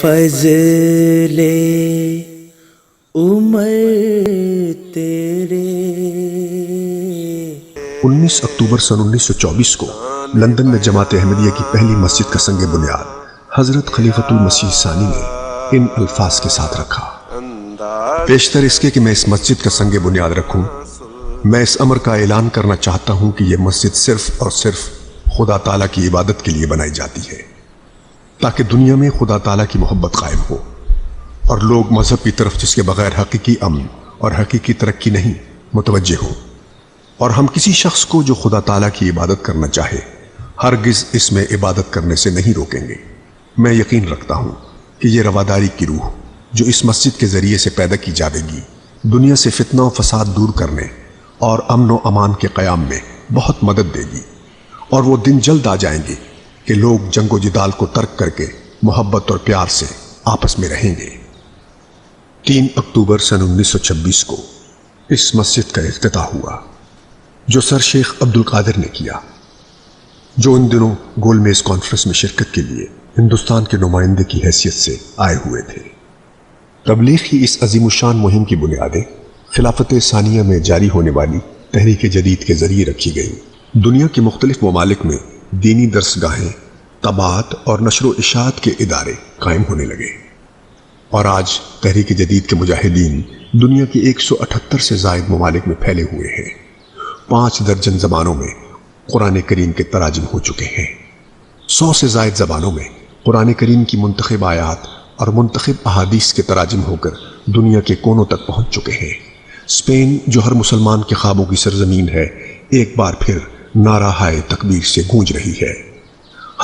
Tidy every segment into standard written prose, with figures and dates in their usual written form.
فضل عمر تیرے 19 اکتوبر سن 1924 کو لندن میں جماعت احمدیہ کی پہلی مسجد کا سنگ بنیاد حضرت خلیفۃ المسیح ثانی نے ان الفاظ کے ساتھ رکھا: بیشتر اس کے کہ میں اس مسجد کا سنگ بنیاد رکھوں، میں اس امر کا اعلان کرنا چاہتا ہوں کہ یہ مسجد صرف اور صرف خدا تعالیٰ کی عبادت کے لیے بنائی جاتی ہے، تاکہ دنیا میں خدا تعالیٰ کی محبت قائم ہو اور لوگ مذہب کی طرف جس کے بغیر حقیقی امن اور حقیقی ترقی نہیں متوجہ ہوں، اور ہم کسی شخص کو جو خدا تعالیٰ کی عبادت کرنا چاہے ہرگز اس میں عبادت کرنے سے نہیں روکیں گے۔ میں یقین رکھتا ہوں کہ یہ رواداری کی روح جو اس مسجد کے ذریعے سے پیدا کی جاوے گی دنیا سے فتنہ و فساد دور کرنے اور امن و امان کے قیام میں بہت مدد دے گی، اور وہ دن جلد آ جائیں گے کہ لوگ جنگ و جدال کو ترک کر کے محبت اور پیار سے آپس میں رہیں گے۔ 3 اکتوبر سن 1926 کو اس مسجد کا افتتاح ہوا جو سر شیخ عبدالقادر نے کیا، جو ان دنوں گول میز کانفرنس میں شرکت کے لیے ہندوستان کے نمائندے کی حیثیت سے آئے ہوئے تھے۔ تبلیغ کی اس عظیم الشان مہم کی بنیادیں خلافت ثانیہ میں جاری ہونے والی تحریک جدید کے ذریعے رکھی گئیں۔ دنیا کے مختلف ممالک میں دینی درسگاہیں، طباعت اور نشر و اشاعت کے ادارے قائم ہونے لگے، اور آج تحریک جدید کے مجاہدین دنیا کے 178 سے زائد ممالک میں پھیلے ہوئے ہیں۔ 5 درجن زبانوں میں قرآن کریم کے تراجم ہو چکے ہیں۔ 100 سے زائد زبانوں میں قرآن کریم کی منتخب آیات اور منتخب احادیث کے تراجم ہو کر دنیا کے کونوں تک پہنچ چکے ہیں۔ اسپین جو ہر مسلمان کے خوابوں کی سرزمین ہے، ایک بار پھر نعرہ ہائے تکبیر سے گونج رہی ہے۔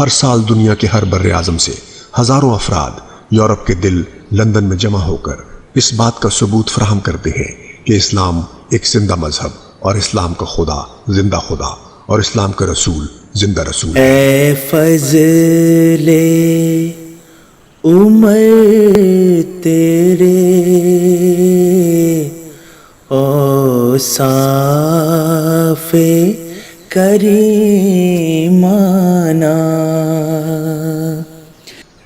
ہر سال دنیا کے ہر بر اعظم سے ہزاروں افراد یورپ کے دل لندن میں جمع ہو کر اس بات کا ثبوت فراہم کرتے ہیں کہ اسلام ایک زندہ مذہب، اور اسلام کا خدا زندہ خدا، اور اسلام کا رسول زندہ رسول ہے۔ اے فضل عمر تیرے اوصاف کریمانہ،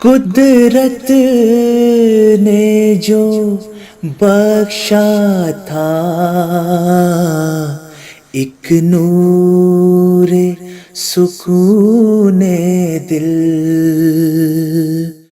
قدرت نے جو بخشا تھا ایک نور سکون دل،